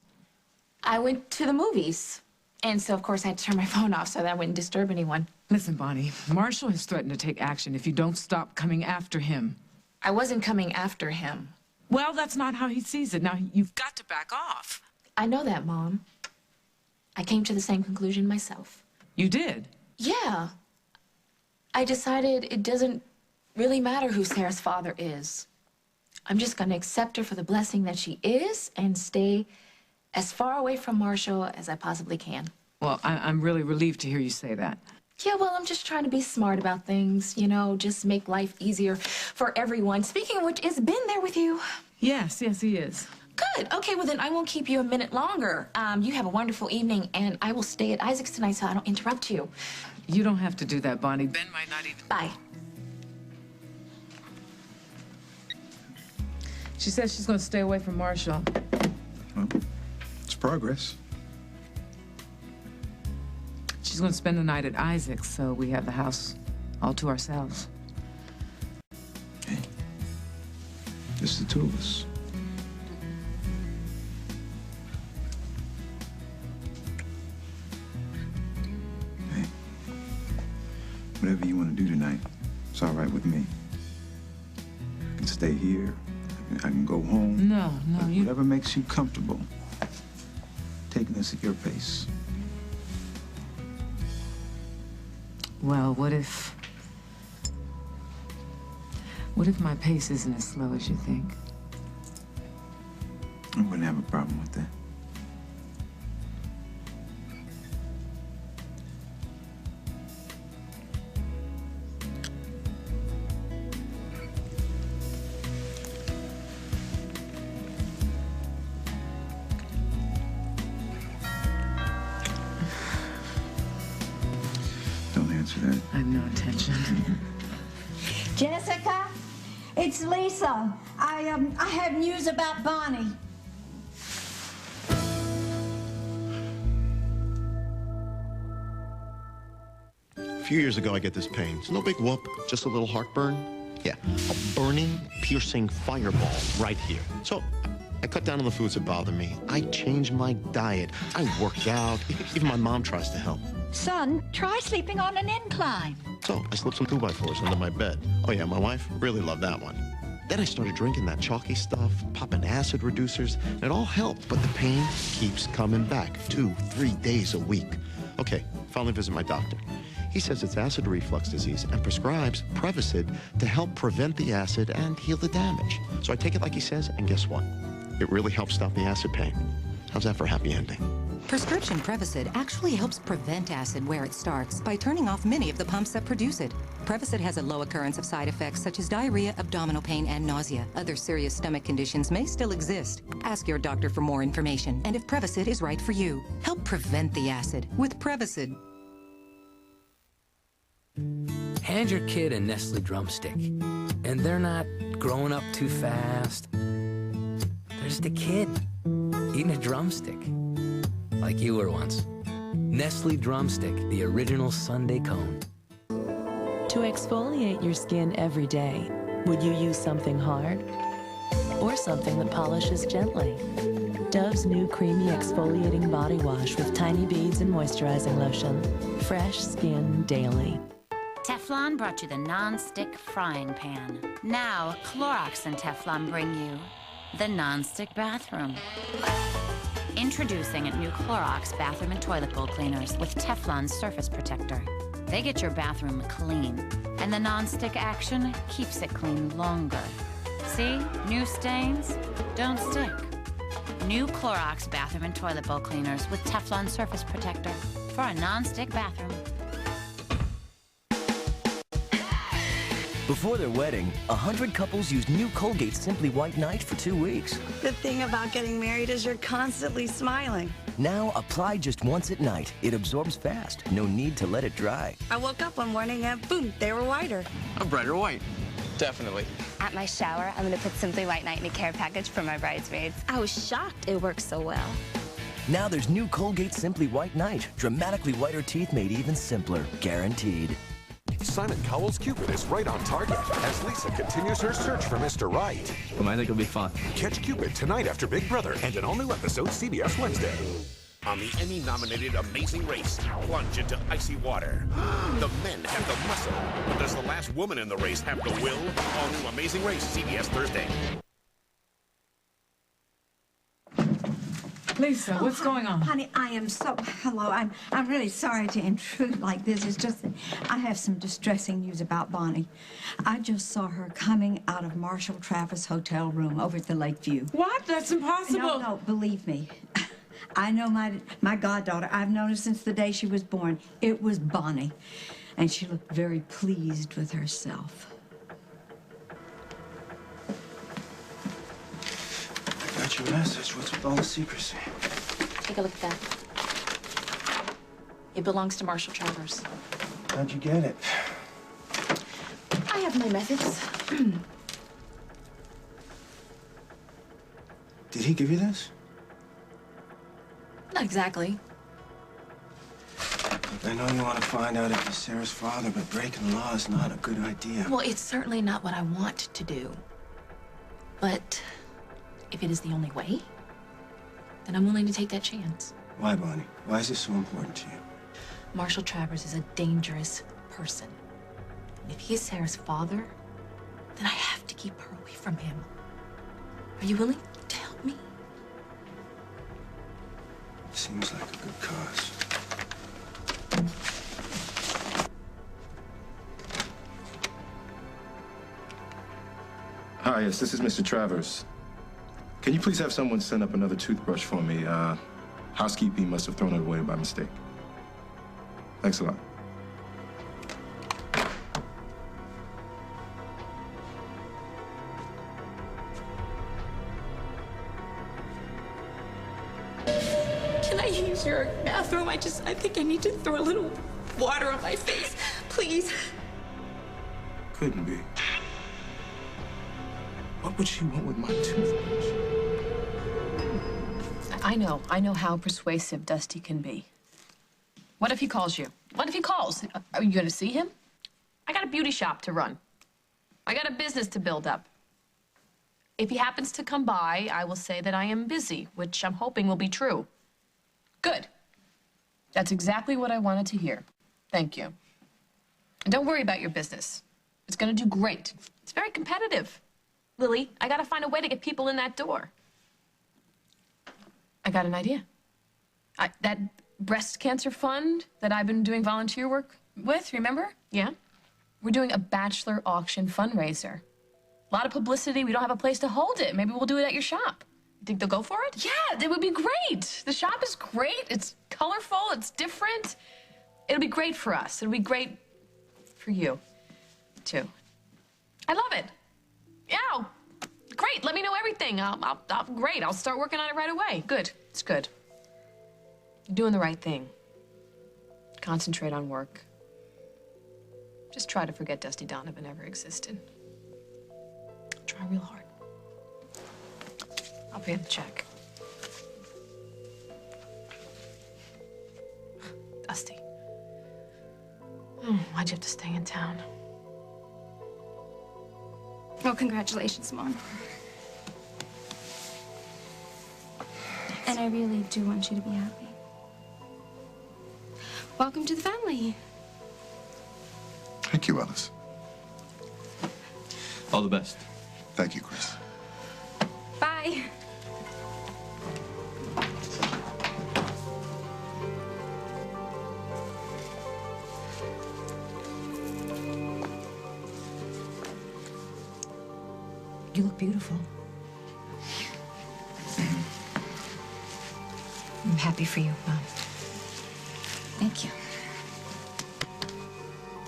[SPEAKER 19] I went to the movies. And so, of course, I had to turn my phone off so that I wouldn't disturb anyone.
[SPEAKER 14] Listen, Bonnie, Marshall has threatened to take action if you don't stop coming after him.
[SPEAKER 19] I wasn't coming after him.
[SPEAKER 14] Well, that's not how he sees it. Now, you've got to back off.
[SPEAKER 19] I know that, Mom. I came to the same conclusion myself.
[SPEAKER 14] You did?
[SPEAKER 19] Yeah. I decided it doesn't really matter who Sarah's father is. I'm just going to accept her for the blessing that she is and stay as far away from Marshall as I possibly can.
[SPEAKER 14] Well, I'm really relieved to hear you say that.
[SPEAKER 19] Yeah, well, I'm just trying to be smart about things, you know, just make life easier for everyone. Speaking of which, is Ben there with you?
[SPEAKER 14] Yes, he is.
[SPEAKER 19] Good. Okay, well then I won't keep you a minute longer. You have a wonderful evening, and I will stay at Isaac's tonight so I don't interrupt you.
[SPEAKER 14] You don't have to do that, Bonnie. Ben might not even...
[SPEAKER 19] Bye.
[SPEAKER 14] She says she's going to stay away from Marshall.
[SPEAKER 33] Well, it's progress.
[SPEAKER 14] She's going to spend the night at Isaac's, so we have the house all to ourselves.
[SPEAKER 33] Hey, just the two of us. Hey, whatever you want to do tonight, it's all right with me. I can stay here. I can go home.
[SPEAKER 14] No, you...
[SPEAKER 33] Whatever makes you comfortable. Taking this at your pace.
[SPEAKER 14] Well, what if my pace isn't as slow as you think?
[SPEAKER 33] I wouldn't have a problem with that.
[SPEAKER 14] I have no intention.
[SPEAKER 7] Jessica, it's Lisa. I have news about Bonnie.
[SPEAKER 8] A few years ago, I get this pain. It's no big whoop, just a little heartburn. Yeah, a burning, piercing fireball right here. So I cut down on the foods that bother me. I change my diet. I work out. Even my mom tries to help.
[SPEAKER 7] Son, try sleeping on an incline.
[SPEAKER 8] So I slipped some 2x4s under my bed. Oh yeah, my wife really loved that one. Then I started drinking that chalky stuff, popping acid reducers, and it all helped, but the pain keeps coming back 2-3 days a week. Okay, finally visit my doctor. He says it's acid reflux disease and prescribes Prevacid to help prevent the acid and heal the damage. So I take it like he says, and guess what? It really helps stop the acid pain. How's that for a happy ending?
[SPEAKER 15] Prescription Prevacid actually helps prevent acid where it starts by turning off many of the pumps that produce it. Prevacid has a low occurrence of side effects such as diarrhea, abdominal pain, and nausea. Other serious stomach conditions may still exist. Ask your doctor for more information and if Prevacid is right for you. Help prevent the acid with Prevacid.
[SPEAKER 16] Hand your kid a Nestle drumstick, and they're not growing up too fast. They're just a kid eating a drumstick, like you were once. Nestle Drumstick, the original Sunday cone.
[SPEAKER 18] To exfoliate your skin every day, would you use something hard or something that polishes gently? Dove's new creamy exfoliating body wash with tiny beads and moisturizing lotion. Fresh skin daily.
[SPEAKER 21] Teflon brought you the non-stick frying pan. Now, Clorox and Teflon bring you the non-stick bathroom. Introducing new Clorox bathroom and toilet bowl cleaners with Teflon surface protector. They get your bathroom clean, and the non-stick action keeps it clean longer. See? New stains don't stick. New Clorox bathroom and toilet bowl cleaners with Teflon surface protector for a non-stick bathroom.
[SPEAKER 22] Before their wedding, 100 couples used new Colgate Simply White Night for 2 weeks.
[SPEAKER 23] The thing about getting married is you're constantly smiling.
[SPEAKER 22] Now, apply just once at night. It absorbs fast. No need to let it dry.
[SPEAKER 23] I woke up one morning and boom, they were whiter.
[SPEAKER 24] A brighter white. Definitely.
[SPEAKER 25] At my shower, I'm going to put Simply White Night in a care package for my bridesmaids. I was shocked it works so well.
[SPEAKER 22] Now there's new Colgate Simply White Night. Dramatically whiter teeth made even simpler. Guaranteed.
[SPEAKER 31] Simon Cowell's Cupid is right on target as Lisa continues her search for Mr. Right.
[SPEAKER 16] I think it'll be fun.
[SPEAKER 31] Catch Cupid tonight after Big Brother and an all-new episode CBS Wednesday.
[SPEAKER 26] On the Emmy-nominated Amazing Race, plunge into icy water. The men have the muscle, but does the last woman in the race have the will? All new Amazing Race, CBS Thursday.
[SPEAKER 14] Lisa, what's going on?
[SPEAKER 7] Honey, I am so... Hello, I'm really sorry to intrude like this. It's just that I have some distressing news about Bonnie. I just saw her coming out of Marshall Travis' hotel room over at the Lakeview.
[SPEAKER 14] What? That's impossible.
[SPEAKER 7] No, believe me. I know my goddaughter. I've known her since the day she was born. It was Bonnie. And she looked very pleased with herself.
[SPEAKER 22] I got your message. What's with all the secrecy?
[SPEAKER 19] Take a look at that. It belongs to Marshall Travers.
[SPEAKER 22] How'd you get it?
[SPEAKER 19] I have my methods.
[SPEAKER 22] Did he give you this?
[SPEAKER 19] Not exactly.
[SPEAKER 22] Look, I know you want to find out if he's Sarah's father, but breaking the law is not a good idea.
[SPEAKER 19] Well, it's certainly not what I want to do. But if it is the only way, then I'm willing to take that chance.
[SPEAKER 22] Why, Bonnie? Why is this so important to you?
[SPEAKER 19] Marshall Travers is a dangerous person. And if he is Sarah's father, then I have to keep her away from him. Are you willing to help me?
[SPEAKER 22] Seems like a good cause.
[SPEAKER 33] Hi, yes, this is Mr. Travers. Can you please have someone send up another toothbrush for me? Housekeeping must have thrown it away by mistake. Thanks a lot.
[SPEAKER 19] Can I use your bathroom? I think I need to throw a little water on my face. Please.
[SPEAKER 33] Couldn't be. What would she want with my toothbrush?
[SPEAKER 19] I know how persuasive Dusty can be. What if he calls you? What if he calls? Are you going to see him? I got a beauty shop to run. I got a business to build up. If he happens to come by, I will say that I am busy, which I'm hoping will be true. Good. That's exactly what I wanted to hear. Thank you. And don't worry about your business. It's going to do great. It's very competitive. Lily, I got to find a way to get people in that door. I got an idea. That breast cancer fund that I've been doing volunteer work with, remember? Yeah? We're doing a bachelor auction fundraiser. A lot of publicity. We don't have a place to hold it. Maybe we'll do it at your shop. You think they'll go for it? Yeah, it would be great. The shop is great. It's colorful. It's different. It'll be great for us. It'll be great for you, too. I love it. Yeah, great. Let me know everything. Great. I'll start working on it right away. Good. It's good. You're doing the right thing. Concentrate on work. Just try to forget Dusty Donovan ever existed. Try real hard. I'll pay the check. Dusty. Why'd you have to stay in town?
[SPEAKER 25] Well, congratulations, Mom. And I really do want you to be happy. Welcome to the family.
[SPEAKER 20] Thank you, Alice.
[SPEAKER 1] All the best.
[SPEAKER 20] Thank you, Chris.
[SPEAKER 25] Bye.
[SPEAKER 2] You look beautiful. I'm happy for you, Mom. Thank you.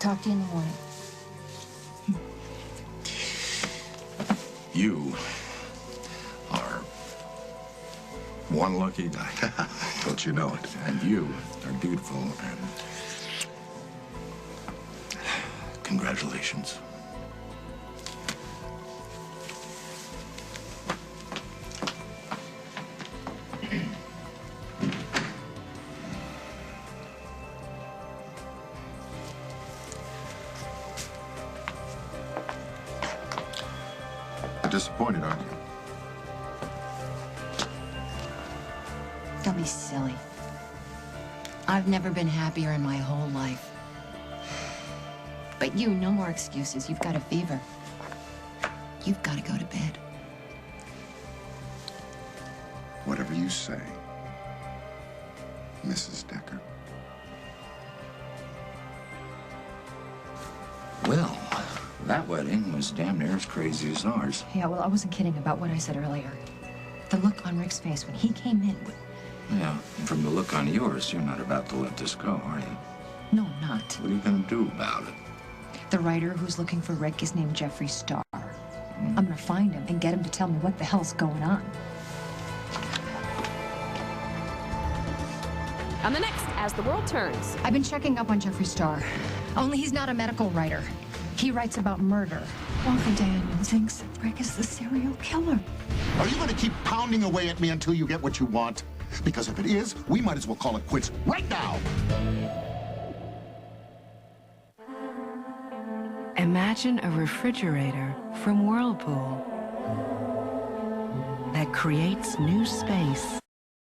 [SPEAKER 2] Talk to you in the morning.
[SPEAKER 33] You are one lucky guy.
[SPEAKER 20] Don't you know it?
[SPEAKER 33] And you are beautiful, and congratulations.
[SPEAKER 20] Disappointed, aren't you?
[SPEAKER 2] Don't be silly. I've never been happier in my whole life. But you, no more excuses. You've got a fever. You've got to go to bed.
[SPEAKER 20] Whatever you say. Mrs. Decker.
[SPEAKER 1] Well, that wedding was damn near as crazy as ours.
[SPEAKER 2] Yeah, well, I wasn't kidding about what I said earlier. The look on Rick's face when he came in.
[SPEAKER 1] Yeah, and from the look on yours, you're not about to let this go, are you?
[SPEAKER 2] No, I'm not.
[SPEAKER 1] What are you gonna do about it?
[SPEAKER 2] The writer who's looking for Rick is named Jeffree Star. I'm gonna find him and get him to tell me what the hell's going on.
[SPEAKER 3] On the next, As the World Turns.
[SPEAKER 2] I've been checking up on Jeffree Star. Only he's not a medical writer. He writes about murder.
[SPEAKER 7] Uncle Daniel thinks Rick is the serial killer.
[SPEAKER 4] Are you going to keep pounding away at me until you get what you want? Because if it is, we might as well call it quits right now.
[SPEAKER 5] Imagine a refrigerator from Whirlpool that creates new space